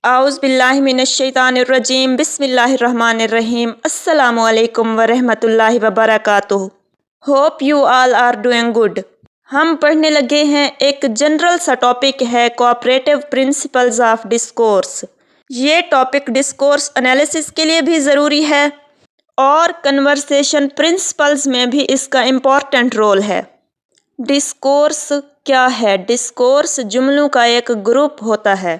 اعوذ باللہ من الشیطان الرجیم بسم اللہ الرحمن الرحیم السلام علیکم ورحمۃ اللہ وبرکاتہ۔ Hope you all are doing good. ہم پڑھنے لگے ہیں، ایک جنرل سا ٹاپک ہے کوآپریٹو پرنسپلز آف ڈسکورس۔ یہ ٹاپک ڈسکورس انالیسس کے لیے بھی ضروری ہے اور کنورسیشن پرنسپلز میں بھی اس کا امپورٹنٹ رول ہے۔ ڈسکورس کیا ہے؟ ڈسکورس جملوں کا ایک گروپ ہوتا ہے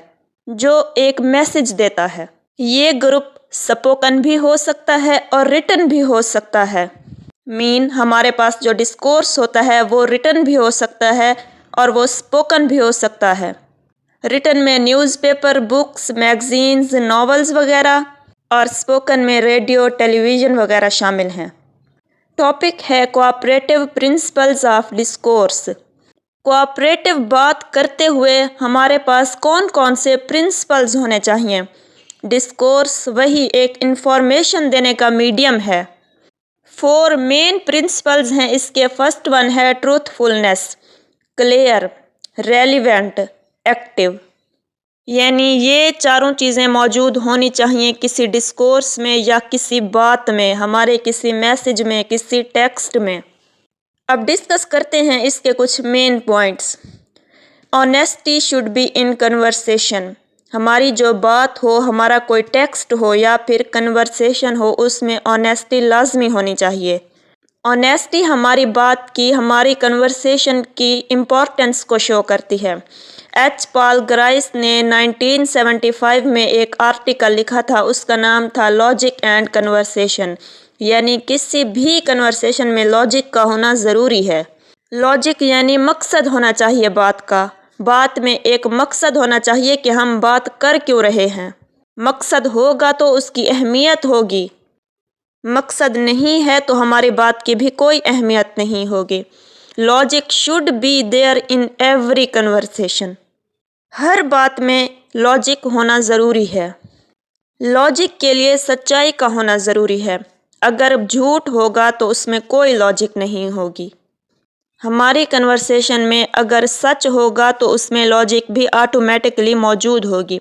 جو ایک میسج دیتا ہے۔ یہ گروپ سپوکن بھی ہو سکتا ہے اور ریٹن بھی ہو سکتا ہے۔ ہمارے پاس جو ڈسکورس ہوتا ہے وہ ریٹن بھی ہو سکتا ہے اور وہ سپوکن بھی ہو سکتا ہے۔ ریٹن میں news paper, books, magazines, novels وغیرہ، اور سپوکن میں ریڈیو، ٹیلی ویژن وغیرہ شامل ہیں۔ ٹاپک ہے cooperative principles of discourse. Cooperative بات کرتے ہوئے ہمارے پاس کون کون سے پرنسپلز ہونے چاہیے؟ ڈسکورس وہی ایک انفارمیشن دینے کا میڈیم ہے۔ 4 مین پرنسپلز ہیں اس کے۔ فرسٹ ون ہے ٹروتھ فلنس، کلیئر، ریلیونٹ، ایکٹیو۔ یعنی یہ چاروں چیزیں موجود ہونی چاہیے کسی ڈسکورس میں یا کسی بات میں، ہمارے کسی میسج میں، کسی ٹیکسٹ میں۔ اب ڈسکس کرتے ہیں اس کے کچھ main points. Honesty should be in conversation. ہماری جو بات ہو، ہمارا کوئی ٹیکسٹ ہو یا پھر کنورسیشن ہو، اس میں آنیسٹی لازمی ہونی چاہیے۔ آنیسٹی ہماری بات کی، ہماری کنورسیشن کی امپورٹنس کو شو کرتی ہے۔ پال گرائس نے 1975 میں ایک آرٹیکل لکھا تھا، اس کا نام تھا لاجک اینڈ کنورسیشن، یعنی کسی بھی کنورسیشن میں لاجک کا ہونا ضروری ہے۔ لاجک یعنی مقصد ہونا چاہیے بات کا۔ بات میں ایک مقصد ہونا چاہیے کہ ہم بات کر کیوں رہے ہیں۔ مقصد ہوگا تو اس کی اہمیت ہوگی، مقصد نہیں ہے تو ہماری بات کی بھی کوئی اہمیت نہیں ہوگی۔ Logic should be there in every conversation. ہر بات میں لاجک ہونا ضروری ہے۔ لاجک کے لیے سچائی کا ہونا ضروری ہے۔ اگر جھوٹ ہوگا تو اس میں کوئی لاجک نہیں ہوگی۔ ہماری کنورسیشن میں اگر سچ ہوگا تو اس میں لاجک بھی آٹومیٹکلی موجود ہوگی۔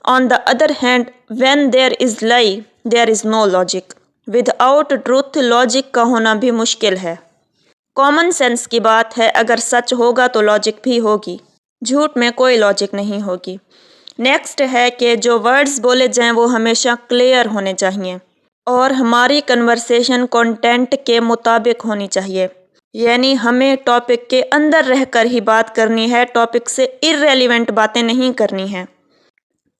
On the other hand when there is lie there is no logic. Without truth logic کا ہونا بھی مشکل ہے۔ کامن سینس کی بات ہے، اگر سچ ہوگا تو لاجک بھی ہوگی، جھوٹ میں کوئی لاجک نہیں ہوگی۔ نیکسٹ ہے کہ جو ورڈز بولے جائیں وہ ہمیشہ کلیئر ہونے چاہیے اور ہماری کنورسیشن کنٹینٹ کے مطابق ہونی چاہیے، یعنی ہمیں ٹاپک کے اندر رہ کر ہی بات کرنی ہے، ٹاپک سے ارریلیونٹ باتیں نہیں کرنی ہیں۔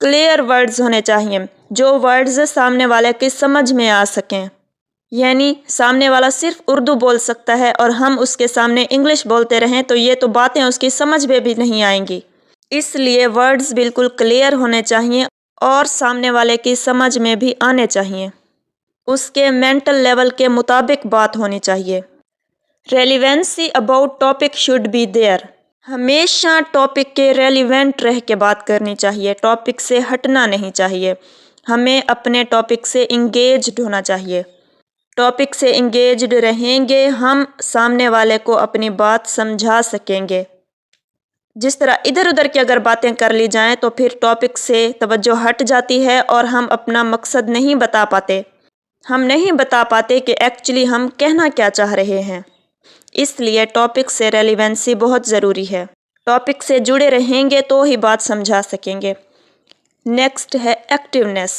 کلیئر ورڈز ہونے چاہیے، جو ورڈز سامنے والے کی سمجھ میں آ سکیں، یعنی سامنے والا صرف اردو بول سکتا ہے اور ہم اس کے سامنے انگلش بولتے رہیں تو یہ تو باتیں اس کی سمجھ میں بھی نہیں آئیں گی۔ اس لیے ورڈز بالکل کلیئر ہونے چاہیے اور سامنے والے کی سمجھ میں بھی آنے چاہیے، اس کے مینٹل لیول کے مطابق بات ہونی چاہیے۔ Relevancy about topic should be there. ہمیشہ ٹاپک کے ریلیونٹ رہ کے بات کرنی چاہیے، ٹاپک سے ہٹنا نہیں چاہیے۔ ہمیں اپنے ٹاپک سے انگیجڈ ہونا چاہیے۔ ٹاپک سے انگیجڈ رہیں گے ہم سامنے والے کو اپنی بات سمجھا سکیں گے۔ جس طرح ادھر ادھر کی اگر باتیں کر لی جائیں تو پھر ٹاپک سے توجہ ہٹ جاتی ہے اور ہم اپنا مقصد نہیں بتا پاتے۔ ہم نہیں بتا پاتے کہ ایکچولی ہم کہنا کیا چاہ رہے ہیں۔ اس لیے ٹاپک سے ریلیونسی بہت ضروری ہے۔ ٹاپک سے جڑے رہیں گے تو ہی بات سمجھا سکیں گے۔ نیکسٹ ہے ایکٹیونیس۔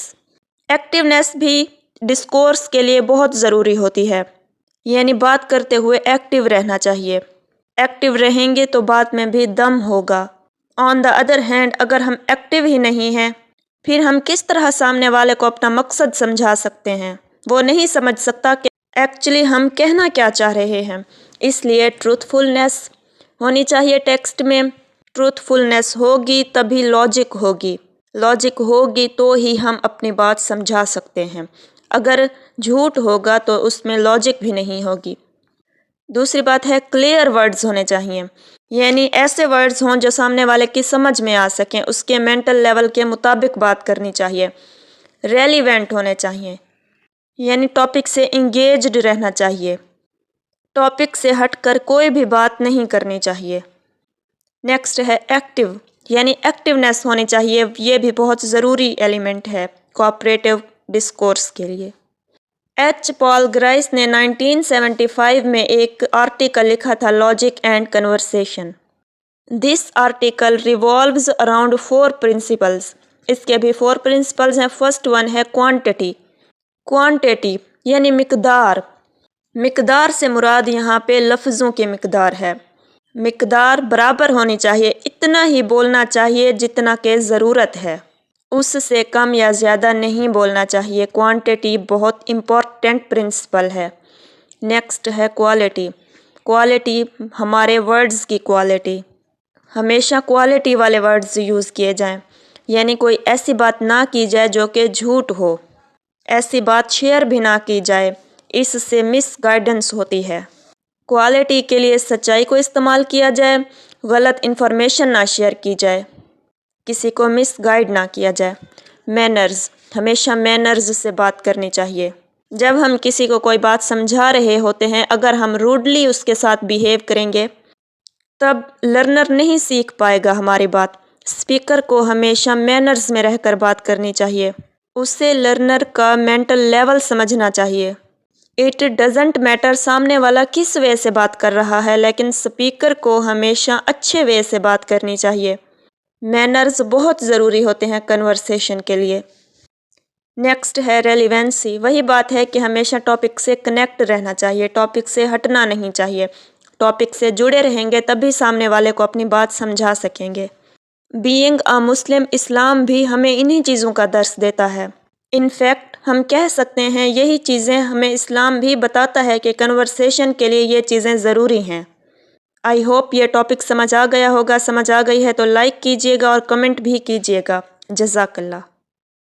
ایکٹیونیس بھی ڈسکورس کے لیے بہت ضروری ہوتی ہے، یعنی بات کرتے ہوئے ایکٹیو رہنا چاہیے۔ ایکٹیو رہیں گے تو بات میں بھی دم ہوگا۔ آن دا ادر ہینڈ اگر ہم ایکٹیو ہی نہیں ہیں، پھر ہم کس طرح سامنے والے کو اپنا مقصد سمجھا سکتے ہیں؟ وہ نہیں سمجھ سکتا کہ ایکچولی ہم کہنا کیا چاہ رہے ہیں۔ اس لیے ٹروتھ فلنس ہونی چاہیے ٹیکسٹ میں۔ ٹروتھ فلنس ہوگی تبھی لاجک ہوگی، لاجک ہوگی تو ہی ہم اپنی بات سمجھا سکتے ہیں۔ اگر جھوٹ ہوگا تو اس میں لاجک بھی نہیں ہوگی۔ دوسری بات ہے کلیئر ورڈز ہونے چاہیے، یعنی ایسے ورڈز ہوں جو سامنے والے کی سمجھ میں آ سکیں، اس کے مینٹل لیول کے مطابق بات کرنی چاہیے۔ ریلیونٹ ہونے چاہیے، یعنی ٹاپک سے انگیجڈ رہنا چاہیے، ٹاپک سے ہٹ کر کوئی بھی بات نہیں کرنی چاہیے۔ نیکسٹ ہے ایکٹیو، یعنی ایکٹیونیس ہونی چاہیے، یہ بھی بہت ضروری ایلیمنٹ ہے کوآپریٹو ڈسکورس کے لیے۔ ایچ پال گرائس نے 1975 میں ایک آرٹیکل لکھا تھا logic and conversation. This article revolves around 4 principles. اس کے بھی 4 پرنسپلز ہیں۔ فرسٹ ون ہے کوانٹٹی۔ کوانٹٹی یعنی مقدار۔ مقدار سے مراد یہاں پہ لفظوں کی مقدار ہے۔ مقدار برابر ہونی چاہیے، اتنا ہی بولنا چاہیے جتنا کہ ضرورت ہے، اس سے کم یا زیادہ نہیں بولنا چاہیے۔ کوانٹٹی بہت امپورٹنٹ پرنسپل ہے۔ نیکسٹ ہے کوالٹی۔ کوالٹی ہمارے ورڈز کی کوالٹی۔ ہمیشہ کوالٹی والے ورڈز یوز کیے جائیں، یعنی کوئی ایسی بات نہ کی جائے جو کہ جھوٹ ہو، ایسی بات شیئر بھی نہ کی جائے، اس سے مس گائیڈنس ہوتی ہے۔ کوالٹی کے لیے سچائی کو استعمال کیا جائے، غلط انفارمیشن نہ شیئر کی جائے، کسی کو مس گائیڈ نہ کیا جائے۔ مینرز، ہمیشہ مینرز سے بات کرنی چاہیے۔ جب ہم کسی کو کوئی بات سمجھا رہے ہوتے ہیں، اگر ہم روڈلی اس کے ساتھ بیہیو کریں گے تب لرنر نہیں سیکھ پائے گا ہماری بات۔ اسپیکر کو ہمیشہ مینرز میں رہ کر بات کرنی چاہیے، اسے لرنر کا مینٹل لیول سمجھنا چاہیے۔ اٹ ڈزنٹ میٹر سامنے والا کس وے سے بات کر رہا ہے، لیکن اسپیکر کو ہمیشہ اچھے وے سے بات کرنی چاہیے۔ مینرز بہت ضروری ہوتے ہیں کنورسیشن کے لیے۔ نیکسٹ ہے ریلیونسی۔ وہی بات ہے کہ ہمیشہ ٹاپک سے کنیکٹ رہنا چاہیے، ٹاپک سے ہٹنا نہیں چاہیے۔ ٹاپک سے جڑے رہیں گے تبھی سامنے والے کو اپنی بات سمجھا سکیں گے۔ بینگ اے مسلم، اسلام بھی ہمیں انہی چیزوں کا درس دیتا ہے۔ انفیکٹ ہم کہہ سکتے ہیں یہی چیزیں ہمیں اسلام بھی بتاتا ہے کہ کنورسیشن کے لیے یہ چیزیں ضروری ہیں۔ آئی ہوپ یہ ٹاپک سمجھ آ گیا ہوگا۔ سمجھ آ گئی ہے تو لائک کیجیے گا اور کمنٹ بھی کیجیے گا۔ جزاک اللہ۔